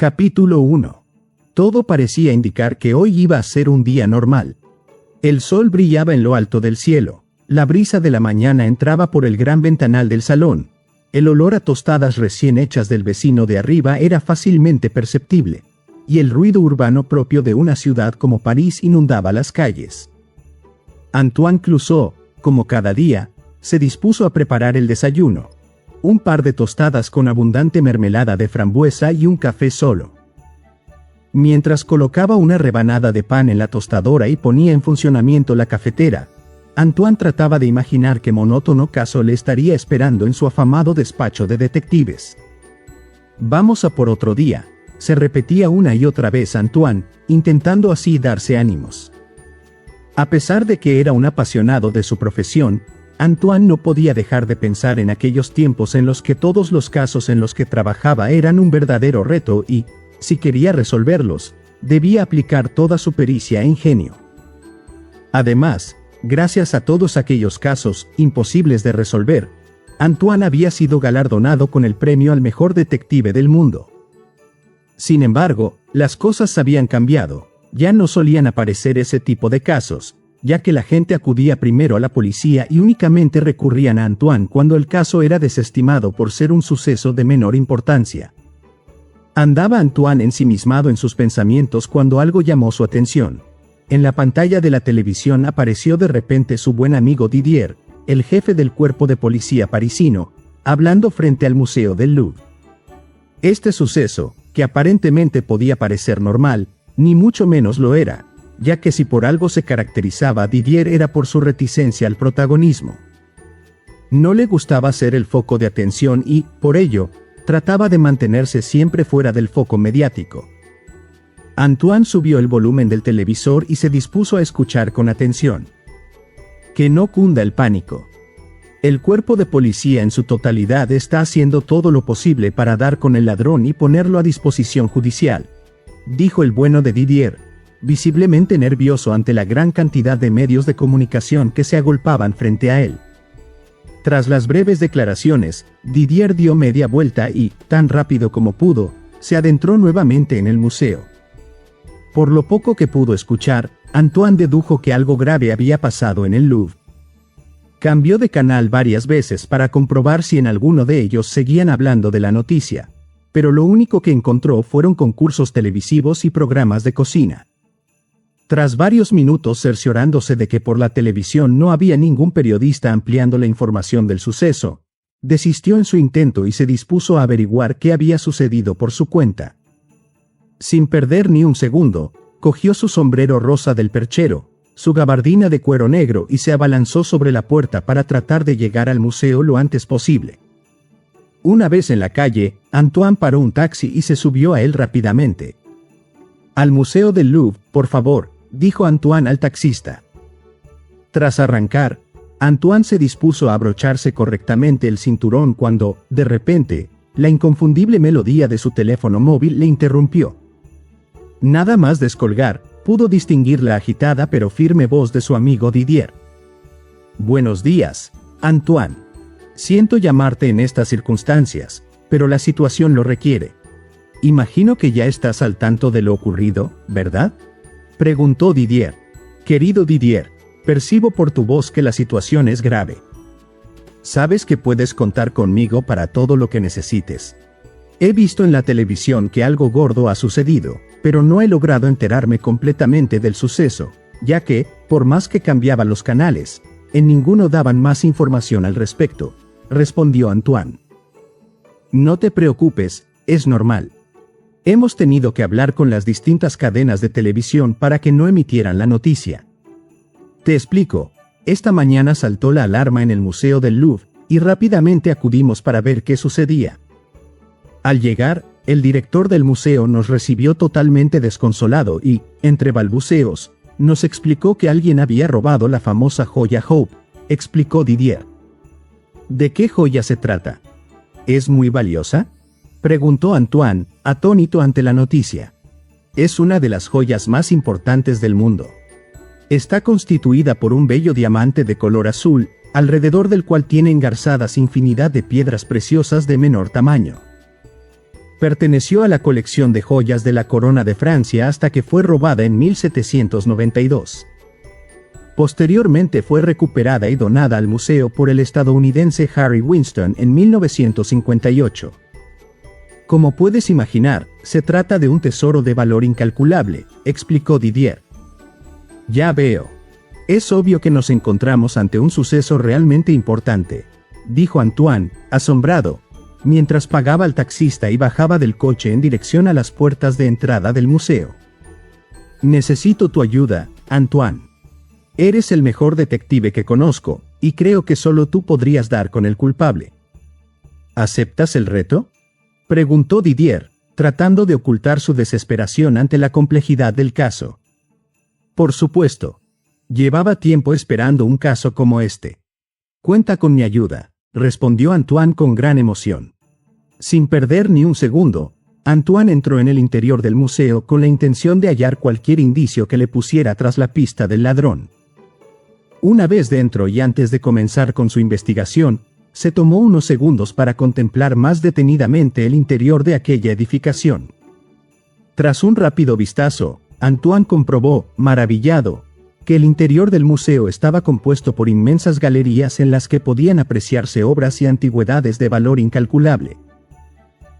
Capítulo 1. Todo parecía indicar que hoy iba a ser un día normal. El sol brillaba en lo alto del cielo, la brisa de la mañana entraba por el gran ventanal del salón, el olor a tostadas recién hechas del vecino de arriba era fácilmente perceptible, y el ruido urbano propio de una ciudad como París inundaba las calles. Antoine Clouzot, como cada día, se dispuso a preparar el desayuno. Un par de tostadas con abundante mermelada de frambuesa y un café solo. Mientras colocaba una rebanada de pan en la tostadora y ponía en funcionamiento la cafetera, Antoine trataba de imaginar qué monótono caso le estaría esperando en su afamado despacho de detectives. «Vamos a por otro día», se repetía una y otra vez Antoine, intentando así darse ánimos. A pesar de que era un apasionado de su profesión, Antoine no podía dejar de pensar en aquellos tiempos en los que todos los casos en los que trabajaba eran un verdadero reto y, si quería resolverlos, debía aplicar toda su pericia e ingenio. Además, gracias a todos aquellos casos imposibles de resolver, Antoine había sido galardonado con el premio al mejor detective del mundo. Sin embargo, las cosas habían cambiado, ya no solían aparecer ese tipo de casos, ya que la gente acudía primero a la policía y únicamente recurrían a Antoine cuando el caso era desestimado por ser un suceso de menor importancia. Andaba Antoine ensimismado en sus pensamientos cuando algo llamó su atención. En la pantalla de la televisión apareció de repente su buen amigo Didier, el jefe del cuerpo de policía parisino, hablando frente al Museo del Louvre. Este suceso, que aparentemente podía parecer normal, ni mucho menos lo era, ya que si por algo se caracterizaba Didier era por su reticencia al protagonismo. No le gustaba ser el foco de atención y, por ello, trataba de mantenerse siempre fuera del foco mediático. Antoine subió el volumen del televisor y se dispuso a escuchar con atención. Que no cunda el pánico. El cuerpo de policía en su totalidad está haciendo todo lo posible para dar con el ladrón y ponerlo a disposición judicial, dijo el bueno de Didier, visiblemente nervioso ante la gran cantidad de medios de comunicación que se agolpaban frente a él. Tras las breves declaraciones, Didier dio media vuelta y, tan rápido como pudo, se adentró nuevamente en el museo. Por lo poco que pudo escuchar, Antoine dedujo que algo grave había pasado en el Louvre. Cambió de canal varias veces para comprobar si en alguno de ellos seguían hablando de la noticia, pero lo único que encontró fueron concursos televisivos y programas de cocina. Tras varios minutos cerciorándose de que por la televisión no había ningún periodista ampliando la información del suceso, desistió en su intento y se dispuso a averiguar qué había sucedido por su cuenta. Sin perder ni un segundo, cogió su sombrero rosa del perchero, su gabardina de cuero negro y se abalanzó sobre la puerta para tratar de llegar al museo lo antes posible. Una vez en la calle, Antoine paró un taxi y se subió a él rápidamente. «Al Museo del Louvre, por favor», dijo Antoine al taxista. Tras arrancar, Antoine se dispuso a abrocharse correctamente el cinturón cuando, de repente, la inconfundible melodía de su teléfono móvil le interrumpió. Nada más descolgar, pudo distinguir la agitada pero firme voz de su amigo Didier. «Buenos días, Antoine. Siento llamarte en estas circunstancias, pero la situación lo requiere. Imagino que ya estás al tanto de lo ocurrido, ¿verdad?», preguntó Didier. «Querido Didier, percibo por tu voz que la situación es grave. Sabes que puedes contar conmigo para todo lo que necesites. He visto en la televisión que algo gordo ha sucedido, pero no he logrado enterarme completamente del suceso, ya que, por más que cambiaba los canales, en ninguno daban más información al respecto», respondió Antoine. «No te preocupes, es normal. Hemos tenido que hablar con las distintas cadenas de televisión para que no emitieran la noticia. Te explico, esta mañana saltó la alarma en el Museo del Louvre, y rápidamente acudimos para ver qué sucedía. Al llegar, el director del museo nos recibió totalmente desconsolado y, entre balbuceos, nos explicó que alguien había robado la famosa joya Hope», explicó Didier. «¿De qué joya se trata? ¿Es muy valiosa?», preguntó Antoine, atónito ante la noticia. «Es una de las joyas más importantes del mundo. Está constituida por un bello diamante de color azul, alrededor del cual tiene engarzadas infinidad de piedras preciosas de menor tamaño. Perteneció a la colección de joyas de la Corona de Francia hasta que fue robada en 1792. Posteriormente fue recuperada y donada al museo por el estadounidense Harry Winston en 1958. Como puedes imaginar, se trata de un tesoro de valor incalculable, explicó Didier. Ya veo. Es obvio que nos encontramos ante un suceso realmente importante, dijo Antoine, asombrado, mientras pagaba al taxista y bajaba del coche en dirección a las puertas de entrada del museo. Necesito tu ayuda, Antoine. Eres el mejor detective que conozco, y creo que solo tú podrías dar con el culpable. ¿Aceptas el reto?, preguntó Didier, tratando de ocultar su desesperación ante la complejidad del caso. Por supuesto. Llevaba tiempo esperando un caso como este. Cuenta con mi ayuda, respondió Antoine con gran emoción. Sin perder ni un segundo, Antoine entró en el interior del museo con la intención de hallar cualquier indicio que le pusiera tras la pista del ladrón. Una vez dentro y antes de comenzar con su investigación, se tomó unos segundos para contemplar más detenidamente el interior de aquella edificación. Tras un rápido vistazo, Antoine comprobó, maravillado, que el interior del museo estaba compuesto por inmensas galerías en las que podían apreciarse obras y antigüedades de valor incalculable.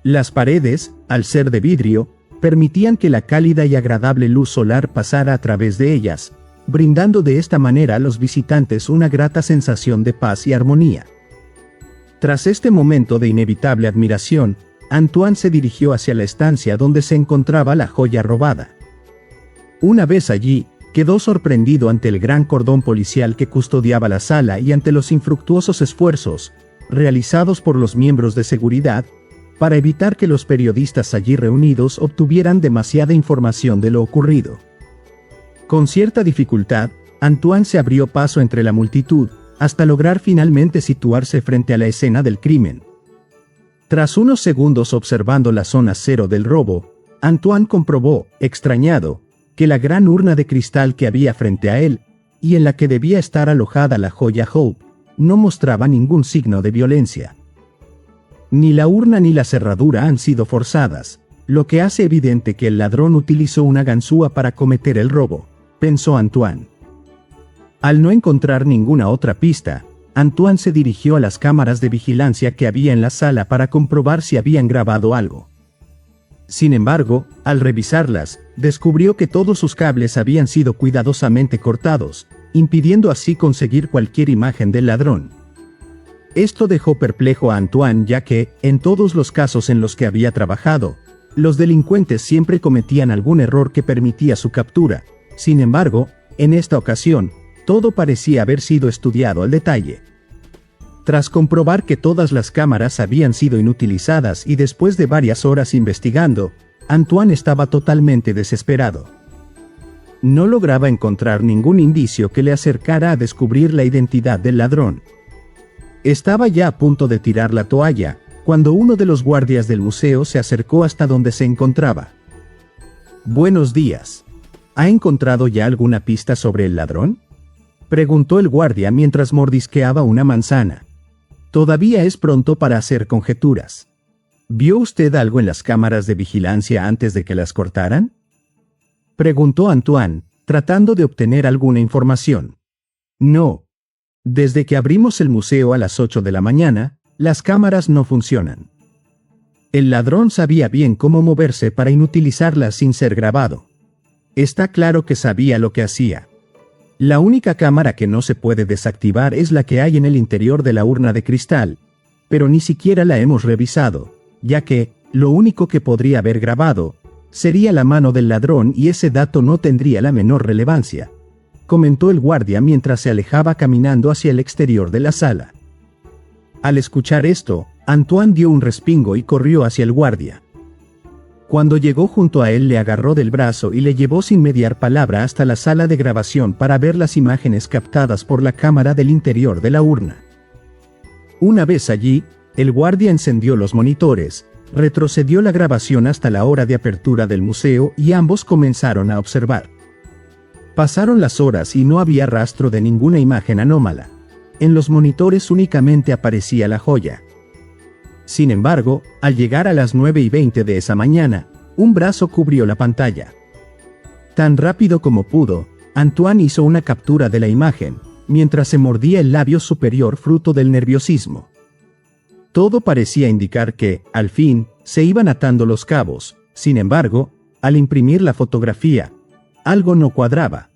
Las paredes, al ser de vidrio, permitían que la cálida y agradable luz solar pasara a través de ellas, brindando de esta manera a los visitantes una grata sensación de paz y armonía. Tras este momento de inevitable admiración, Antoine se dirigió hacia la estancia donde se encontraba la joya robada. Una vez allí, quedó sorprendido ante el gran cordón policial que custodiaba la sala y ante los infructuosos esfuerzos, realizados por los miembros de seguridad, para evitar que los periodistas allí reunidos obtuvieran demasiada información de lo ocurrido. Con cierta dificultad, Antoine se abrió paso entre la multitud, hasta lograr finalmente situarse frente a la escena del crimen. Tras unos segundos observando la zona cero del robo, Antoine comprobó, extrañado, que la gran urna de cristal que había frente a él, y en la que debía estar alojada la joya Hope, no mostraba ningún signo de violencia. Ni la urna ni la cerradura han sido forzadas, lo que hace evidente que el ladrón utilizó una ganzúa para cometer el robo, pensó Antoine. Al no encontrar ninguna otra pista, Antoine se dirigió a las cámaras de vigilancia que había en la sala para comprobar si habían grabado algo. Sin embargo, al revisarlas, descubrió que todos sus cables habían sido cuidadosamente cortados, impidiendo así conseguir cualquier imagen del ladrón. Esto dejó perplejo a Antoine, ya que, en todos los casos en los que había trabajado, los delincuentes siempre cometían algún error que permitía su captura. Sin embargo, en esta ocasión, todo parecía haber sido estudiado al detalle. Tras comprobar que todas las cámaras habían sido inutilizadas y después de varias horas investigando, Antoine estaba totalmente desesperado. No lograba encontrar ningún indicio que le acercara a descubrir la identidad del ladrón. Estaba ya a punto de tirar la toalla, cuando uno de los guardias del museo se acercó hasta donde se encontraba. «Buenos días. ¿Ha encontrado ya alguna pista sobre el ladrón?», preguntó el guardia mientras mordisqueaba una manzana. «Todavía es pronto para hacer conjeturas. ¿Vio usted algo en las cámaras de vigilancia antes de que las cortaran?», preguntó Antoine, tratando de obtener alguna información. «No. Desde que abrimos el museo a las 8 de la mañana, las cámaras no funcionan. El ladrón sabía bien cómo moverse para inutilizarlas sin ser grabado. Está claro que sabía lo que hacía. La única cámara que no se puede desactivar es la que hay en el interior de la urna de cristal, pero ni siquiera la hemos revisado, ya que, lo único que podría haber grabado, sería la mano del ladrón y ese dato no tendría la menor relevancia», comentó el guardia mientras se alejaba caminando hacia el exterior de la sala. Al escuchar esto, Antoine dio un respingo y corrió hacia el guardia. Cuando llegó junto a él le agarró del brazo y le llevó sin mediar palabra hasta la sala de grabación para ver las imágenes captadas por la cámara del interior de la urna. Una vez allí, el guardia encendió los monitores, retrocedió la grabación hasta la hora de apertura del museo y ambos comenzaron a observar. Pasaron las horas y no había rastro de ninguna imagen anómala. En los monitores únicamente aparecía la joya. Sin embargo, al llegar a las 9:20 de esa mañana, un brazo cubrió la pantalla. Tan rápido como pudo, Antoine hizo una captura de la imagen, mientras se mordía el labio superior fruto del nerviosismo. Todo parecía indicar que, al fin, se iban atando los cabos. Sin embargo, al imprimir la fotografía, algo no cuadraba.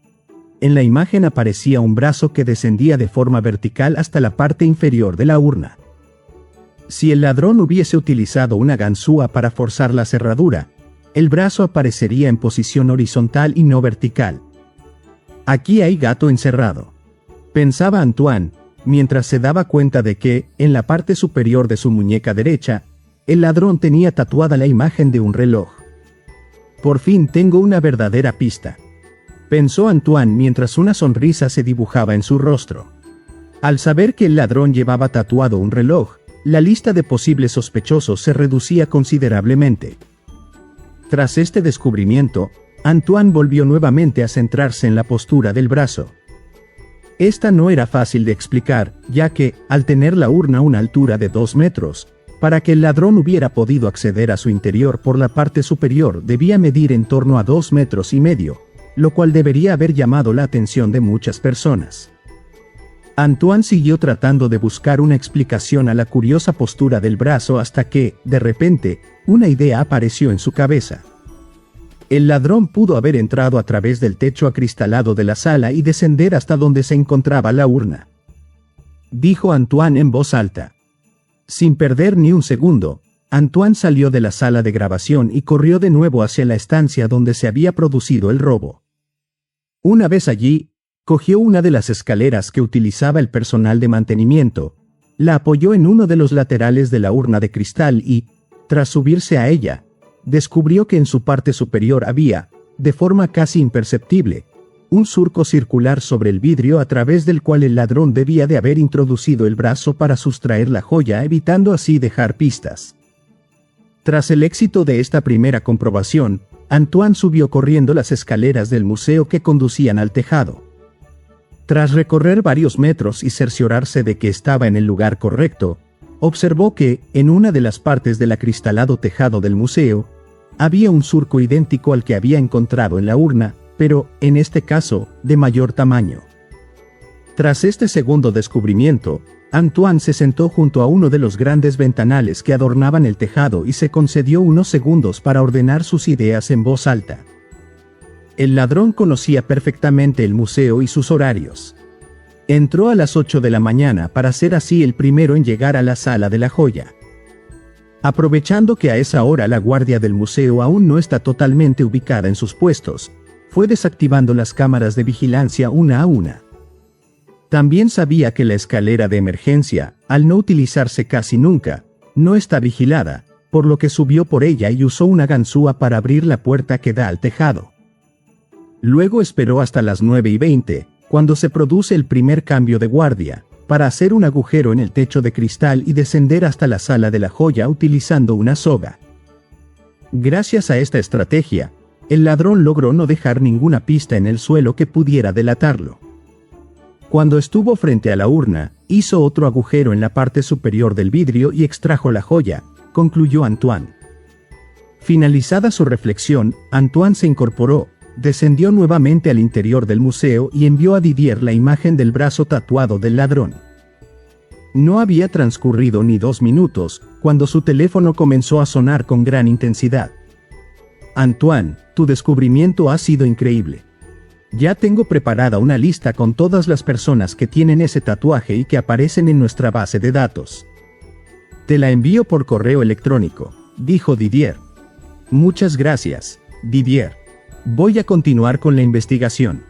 En la imagen aparecía un brazo que descendía de forma vertical hasta la parte inferior de la urna. Si el ladrón hubiese utilizado una ganzúa para forzar la cerradura, el brazo aparecería en posición horizontal y no vertical. Aquí hay gato encerrado, pensaba Antoine, mientras se daba cuenta de que, en la parte superior de su muñeca derecha, el ladrón tenía tatuada la imagen de un reloj. Por fin tengo una verdadera pista, pensó Antoine mientras una sonrisa se dibujaba en su rostro. Al saber que el ladrón llevaba tatuado un reloj, la lista de posibles sospechosos se reducía considerablemente. Tras este descubrimiento, Antoine volvió nuevamente a centrarse en la postura del brazo. Esta no era fácil de explicar, ya que, al tener la urna a una altura de 2 metros, para que el ladrón hubiera podido acceder a su interior por la parte superior debía medir en torno a 2,5 metros, lo cual debería haber llamado la atención de muchas personas. Antoine siguió tratando de buscar una explicación a la curiosa postura del brazo hasta que, de repente, una idea apareció en su cabeza. El ladrón pudo haber entrado a través del techo acristalado de la sala y descender hasta donde se encontraba la urna, dijo Antoine en voz alta. Sin perder ni un segundo, Antoine salió de la sala de grabación y corrió de nuevo hacia la estancia donde se había producido el robo. Una vez allí, cogió una de las escaleras que utilizaba el personal de mantenimiento, la apoyó en uno de los laterales de la urna de cristal y, tras subirse a ella, descubrió que en su parte superior había, de forma casi imperceptible, un surco circular sobre el vidrio a través del cual el ladrón debía de haber introducido el brazo para sustraer la joya, evitando así dejar pistas. Tras el éxito de esta primera comprobación, Antoine subió corriendo las escaleras del museo que conducían al tejado. Tras recorrer varios metros y cerciorarse de que estaba en el lugar correcto, observó que, en una de las partes del acristalado tejado del museo, había un surco idéntico al que había encontrado en la urna, pero, en este caso, de mayor tamaño. Tras este segundo descubrimiento, Antoine se sentó junto a uno de los grandes ventanales que adornaban el tejado y se concedió unos segundos para ordenar sus ideas en voz alta. El ladrón conocía perfectamente el museo y sus horarios. Entró a las 8 de la mañana para ser así el primero en llegar a la sala de la joya. Aprovechando que a esa hora la guardia del museo aún no está totalmente ubicada en sus puestos, fue desactivando las cámaras de vigilancia una a una. También sabía que la escalera de emergencia, al no utilizarse casi nunca, no está vigilada, por lo que subió por ella y usó una ganzúa para abrir la puerta que da al tejado. Luego esperó hasta las 9:20, cuando se produce el primer cambio de guardia, para hacer un agujero en el techo de cristal y descender hasta la sala de la joya utilizando una soga. Gracias a esta estrategia, el ladrón logró no dejar ninguna pista en el suelo que pudiera delatarlo. Cuando estuvo frente a la urna, hizo otro agujero en la parte superior del vidrio y extrajo la joya, concluyó Antoine. Finalizada su reflexión, Antoine se incorporó, descendió nuevamente al interior del museo y envió a Didier la imagen del brazo tatuado del ladrón. No había transcurrido ni 2 minutos, cuando su teléfono comenzó a sonar con gran intensidad. Antoine, tu descubrimiento ha sido increíble. Ya tengo preparada una lista con todas las personas que tienen ese tatuaje y que aparecen en nuestra base de datos. Te la envío por correo electrónico, dijo Didier. Muchas gracias, Didier. Voy a continuar con la investigación.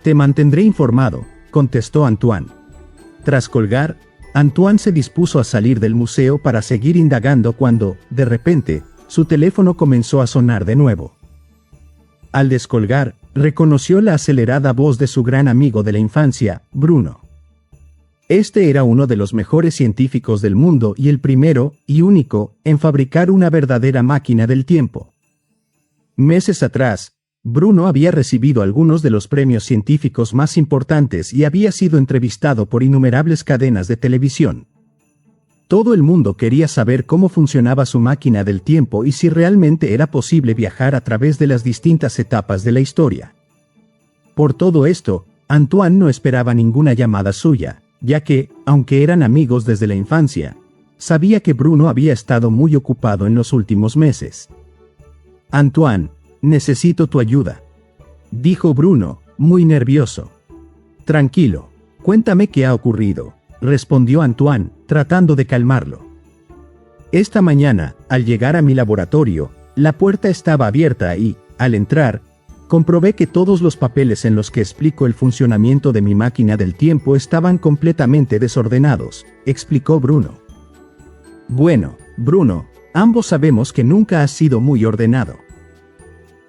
Te mantendré informado, contestó Antoine. Tras colgar, Antoine se dispuso a salir del museo para seguir indagando cuando, de repente, su teléfono comenzó a sonar de nuevo. Al descolgar, reconoció la acelerada voz de su gran amigo de la infancia, Bruno. Este era uno de los mejores científicos del mundo y el primero, y único, en fabricar una verdadera máquina del tiempo. Meses atrás, Bruno había recibido algunos de los premios científicos más importantes y había sido entrevistado por innumerables cadenas de televisión. Todo el mundo quería saber cómo funcionaba su máquina del tiempo y si realmente era posible viajar a través de las distintas etapas de la historia. Por todo esto, Antoine no esperaba ninguna llamada suya, ya que, aunque eran amigos desde la infancia, sabía que Bruno había estado muy ocupado en los últimos meses. «Antoine, necesito tu ayuda», dijo Bruno, muy nervioso. «Tranquilo, cuéntame qué ha ocurrido», respondió Antoine, tratando de calmarlo. «Esta mañana, al llegar a mi laboratorio, la puerta estaba abierta y, al entrar, comprobé que todos los papeles en los que explico el funcionamiento de mi máquina del tiempo estaban completamente desordenados», explicó Bruno. «Bueno, Bruno, ambos sabemos que nunca has sido muy ordenado.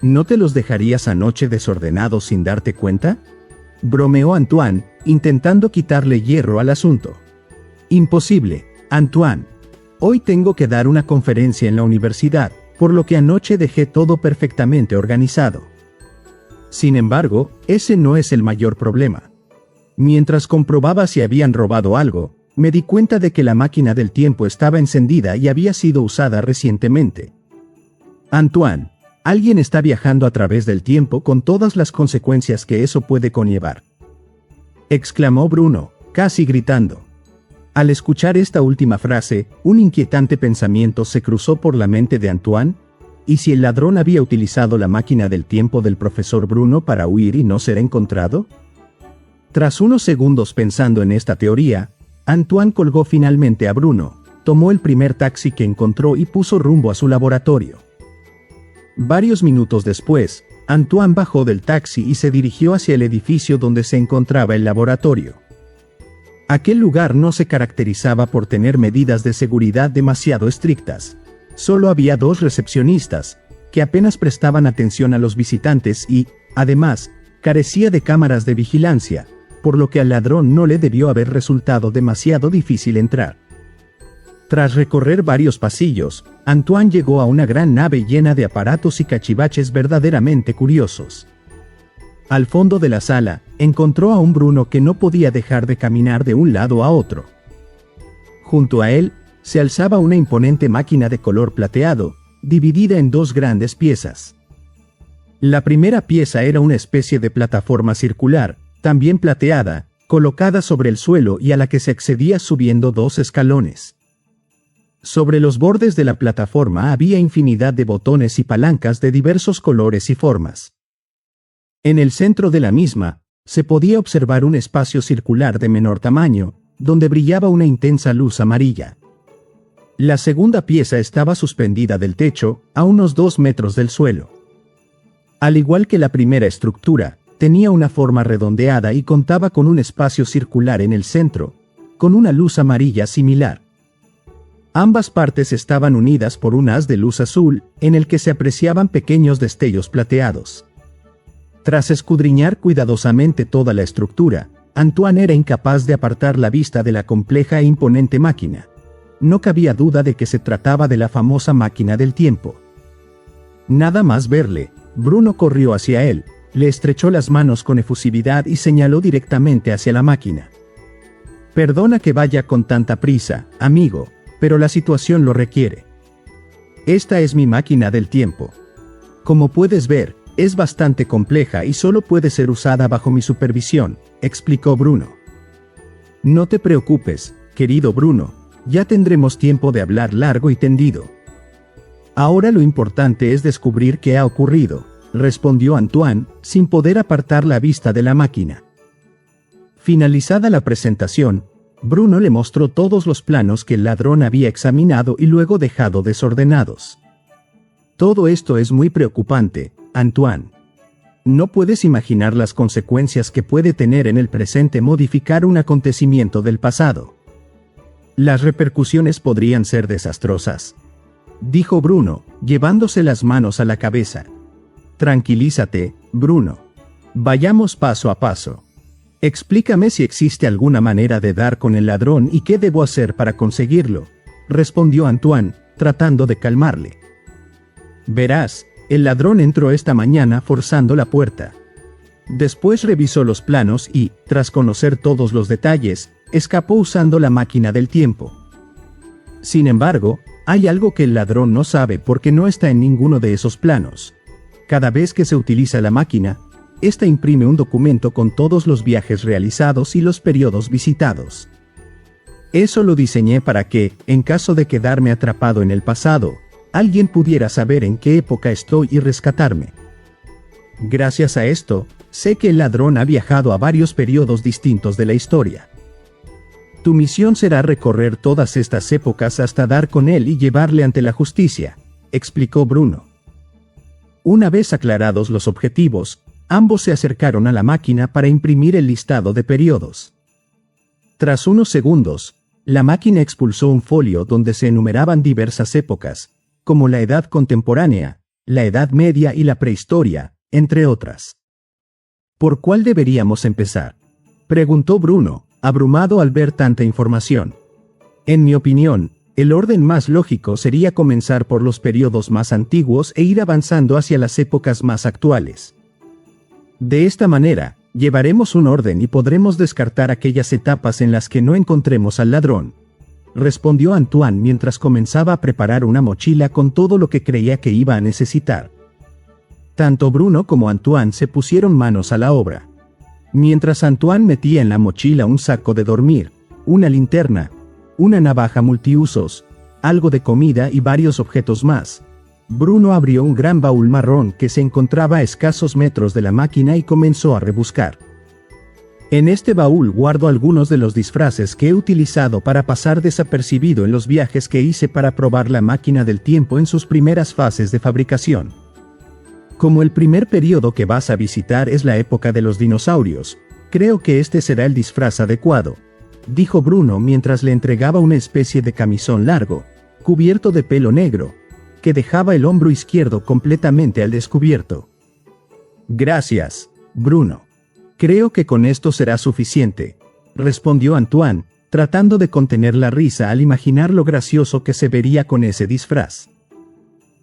¿No te los dejarías anoche desordenados sin darte cuenta?», bromeó Antoine, intentando quitarle hierro al asunto. «Imposible, Antoine. Hoy tengo que dar una conferencia en la universidad, por lo que anoche dejé todo perfectamente organizado. Sin embargo, ese no es el mayor problema. Mientras comprobaba si habían robado algo, me di cuenta de que la máquina del tiempo estaba encendida y había sido usada recientemente. Antoine, alguien está viajando a través del tiempo con todas las consecuencias que eso puede conllevar», exclamó Bruno, casi gritando. Al escuchar esta última frase, un inquietante pensamiento se cruzó por la mente de Antoine. ¿Y si el ladrón había utilizado la máquina del tiempo del profesor Bruno para huir y no ser encontrado? Tras unos segundos pensando en esta teoría, Antoine colgó finalmente a Bruno, tomó el primer taxi que encontró y puso rumbo a su laboratorio. Varios minutos después, Antoine bajó del taxi y se dirigió hacia el edificio donde se encontraba el laboratorio. Aquel lugar no se caracterizaba por tener medidas de seguridad demasiado estrictas. Solo había 2 recepcionistas, que apenas prestaban atención a los visitantes y, además, carecía de cámaras de vigilancia, por lo que al ladrón no le debió haber resultado demasiado difícil entrar. Tras recorrer varios pasillos, Antoine llegó a una gran nave llena de aparatos y cachivaches verdaderamente curiosos. Al fondo de la sala, encontró a un Bruno que no podía dejar de caminar de un lado a otro. Junto a él, se alzaba una imponente máquina de color plateado, dividida en 2 grandes piezas. La primera pieza era una especie de plataforma circular, también plateada, colocada sobre el suelo y a la que se accedía subiendo 2 escalones. Sobre los bordes de la plataforma había infinidad de botones y palancas de diversos colores y formas. En el centro de la misma, se podía observar un espacio circular de menor tamaño, donde brillaba una intensa luz amarilla. La segunda pieza estaba suspendida del techo, a unos 2 metros del suelo. Al igual que la primera estructura, tenía una forma redondeada y contaba con un espacio circular en el centro, con una luz amarilla similar. Ambas partes estaban unidas por un haz de luz azul, en el que se apreciaban pequeños destellos plateados. Tras escudriñar cuidadosamente toda la estructura, Antoine era incapaz de apartar la vista de la compleja e imponente máquina. No cabía duda de que se trataba de la famosa máquina del tiempo. Nada más verle, Bruno corrió hacia él, le estrechó las manos con efusividad y señaló directamente hacia la máquina. «Perdona que vaya con tanta prisa, amigo, pero la situación lo requiere. Esta es mi máquina del tiempo. Como puedes ver, es bastante compleja y solo puede ser usada bajo mi supervisión», explicó Bruno. «No te preocupes, querido Bruno, ya tendremos tiempo de hablar largo y tendido. Ahora lo importante es descubrir qué ha ocurrido», respondió Antoine, sin poder apartar la vista de la máquina. Finalizada la presentación, Bruno le mostró todos los planos que el ladrón había examinado y luego dejado desordenados. «Todo esto es muy preocupante, Antoine. No puedes imaginar las consecuencias que puede tener en el presente modificar un acontecimiento del pasado. Las repercusiones podrían ser desastrosas», dijo Bruno, llevándose las manos a la cabeza. «Tranquilízate, Bruno. Vayamos paso a paso. Explícame si existe alguna manera de dar con el ladrón y qué debo hacer para conseguirlo», respondió Antoine, tratando de calmarle. «Verás, el ladrón entró esta mañana forzando la puerta. Después revisó los planos y, tras conocer todos los detalles, escapó usando la máquina del tiempo. Sin embargo, hay algo que el ladrón no sabe porque no está en ninguno de esos planos. Cada vez que se utiliza la máquina, esta imprime un documento con todos los viajes realizados y los periodos visitados. Eso lo diseñé para que, en caso de quedarme atrapado en el pasado, alguien pudiera saber en qué época estoy y rescatarme. Gracias a esto, sé que el ladrón ha viajado a varios periodos distintos de la historia. Tu misión será recorrer todas estas épocas hasta dar con él y llevarle ante la justicia, explicó Bruno. Una vez aclarados los objetivos, ambos se acercaron a la máquina para imprimir el listado de periodos. Tras unos segundos, la máquina expulsó un folio donde se enumeraban diversas épocas, como la Edad Contemporánea, la Edad Media y la Prehistoria, entre otras. ¿Por cuál deberíamos empezar?, preguntó Bruno, abrumado al ver tanta información. En mi opinión, el orden más lógico sería comenzar por los periodos más antiguos e ir avanzando hacia las épocas más actuales. De esta manera, llevaremos un orden y podremos descartar aquellas etapas en las que no encontremos al ladrón, respondió Antoine mientras comenzaba a preparar una mochila con todo lo que creía que iba a necesitar. Tanto Bruno como Antoine se pusieron manos a la obra. Mientras Antoine metía en la mochila un saco de dormir, una linterna, una navaja multiusos, algo de comida y varios objetos más, Bruno abrió un gran baúl marrón que se encontraba a escasos metros de la máquina y comenzó a rebuscar. En este baúl guardo algunos de los disfraces que he utilizado para pasar desapercibido en los viajes que hice para probar la máquina del tiempo en sus primeras fases de fabricación. Como el primer periodo que vas a visitar es la época de los dinosaurios, creo que este será el disfraz adecuado, dijo Bruno mientras le entregaba una especie de camisón largo, cubierto de pelo negro, que dejaba el hombro izquierdo completamente al descubierto. Gracias, Bruno. Creo que con esto será suficiente, respondió Antoine, tratando de contener la risa al imaginar lo gracioso que se vería con ese disfraz.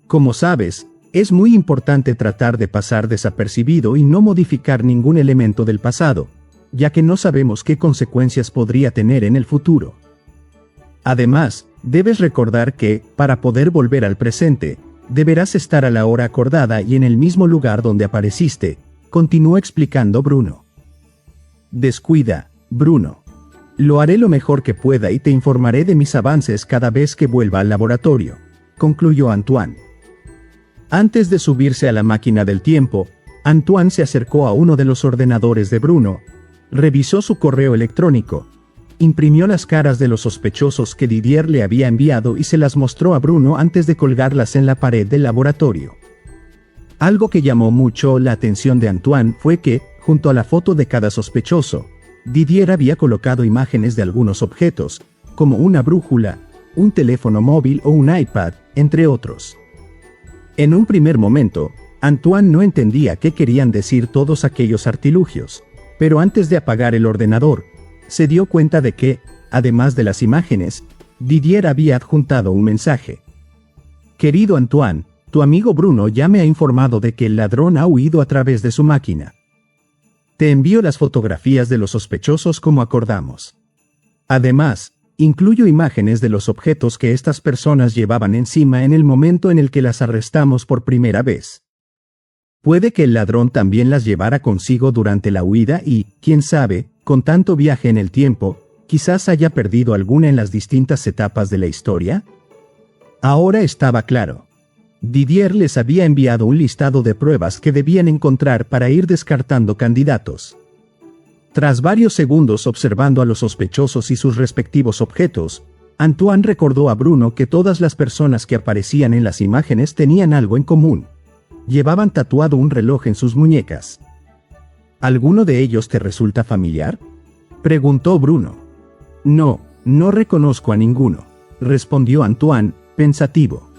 Como sabes, es muy importante tratar de pasar desapercibido y no modificar ningún elemento del pasado, ya que no sabemos qué consecuencias podría tener en el futuro. Además, debes recordar que, para poder volver al presente, deberás estar a la hora acordada y en el mismo lugar donde apareciste, continuó explicando Bruno. Descuida, Bruno. Lo haré lo mejor que pueda y te informaré de mis avances cada vez que vuelva al laboratorio, concluyó Antoine. Antes de subirse a la máquina del tiempo, Antoine se acercó a uno de los ordenadores de Bruno, revisó su correo electrónico, imprimió las caras de los sospechosos que Didier le había enviado y se las mostró a Bruno antes de colgarlas en la pared del laboratorio. Algo que llamó mucho la atención de Antoine fue que, junto a la foto de cada sospechoso, Didier había colocado imágenes de algunos objetos, como una brújula, un teléfono móvil o un iPad, entre otros. En un primer momento, Antoine no entendía qué querían decir todos aquellos artilugios, pero antes de apagar el ordenador, se dio cuenta de que, además de las imágenes, Didier había adjuntado un mensaje. Querido Antoine, tu amigo Bruno ya me ha informado de que el ladrón ha huido a través de su máquina. Te envío las fotografías de los sospechosos como acordamos. Además, incluyo imágenes de los objetos que estas personas llevaban encima en el momento en el que las arrestamos por primera vez. Puede que el ladrón también las llevara consigo durante la huida y, quién sabe, con tanto viaje en el tiempo, quizás haya perdido alguna en las distintas etapas de la historia. Ahora estaba claro. Didier les había enviado un listado de pruebas que debían encontrar para ir descartando candidatos. Tras varios segundos observando a los sospechosos y sus respectivos objetos, Antoine recordó a Bruno que todas las personas que aparecían en las imágenes tenían algo en común. Llevaban tatuado un reloj en sus muñecas. ¿Alguno de ellos te resulta familiar?, preguntó Bruno. No reconozco a ninguno, respondió Antoine, pensativo.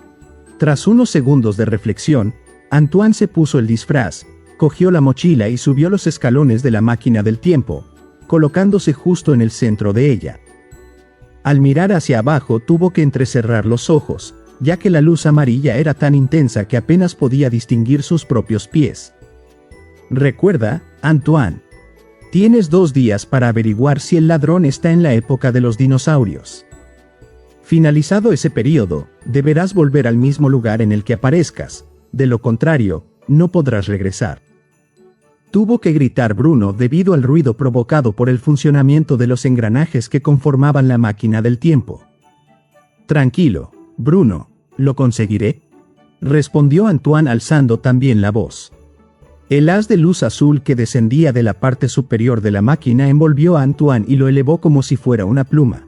Tras unos segundos de reflexión, Antoine se puso el disfraz, cogió la mochila y subió los escalones de la máquina del tiempo, colocándose justo en el centro de ella. Al mirar hacia abajo tuvo que entrecerrar los ojos, ya que la luz amarilla era tan intensa que apenas podía distinguir sus propios pies. Recuerda, Antoine, tienes 2 días para averiguar si el ladrón está en la época de los dinosaurios. Finalizado ese periodo, deberás volver al mismo lugar en el que aparezcas, de lo contrario, no podrás regresar. Tuvo que gritar Bruno debido al ruido provocado por el funcionamiento de los engranajes que conformaban la máquina del tiempo. Tranquilo, Bruno, lo conseguiré, respondió Antoine alzando también la voz. El haz de luz azul que descendía de la parte superior de la máquina envolvió a Antoine y lo elevó como si fuera una pluma.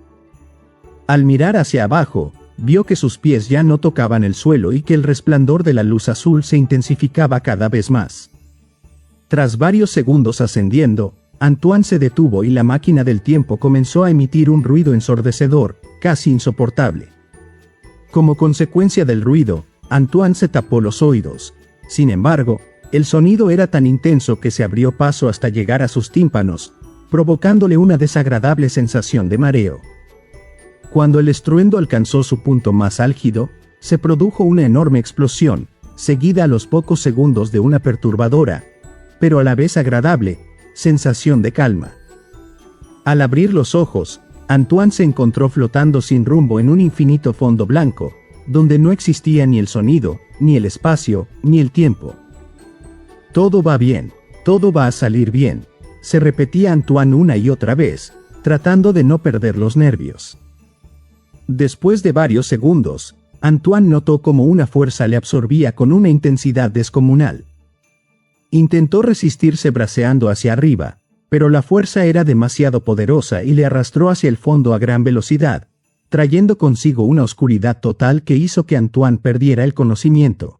Al mirar hacia abajo, vio que sus pies ya no tocaban el suelo y que el resplandor de la luz azul se intensificaba cada vez más. Tras varios segundos ascendiendo, Antoine se detuvo y la máquina del tiempo comenzó a emitir un ruido ensordecedor, casi insoportable. Como consecuencia del ruido, Antoine se tapó los oídos. Sin embargo, el sonido era tan intenso que se abrió paso hasta llegar a sus tímpanos, provocándole una desagradable sensación de mareo. Cuando el estruendo alcanzó su punto más álgido, se produjo una enorme explosión, seguida a los pocos segundos de una perturbadora, pero a la vez agradable, sensación de calma. Al abrir los ojos, Antoine se encontró flotando sin rumbo en un infinito fondo blanco, donde no existía ni el sonido, ni el espacio, ni el tiempo. Todo va bien, todo va a salir bien, se repetía Antoine una y otra vez, tratando de no perder los nervios. Después de varios segundos, Antoine notó como una fuerza le absorbía con una intensidad descomunal. Intentó resistirse braceando hacia arriba, pero la fuerza era demasiado poderosa y le arrastró hacia el fondo a gran velocidad, trayendo consigo una oscuridad total que hizo que Antoine perdiera el conocimiento.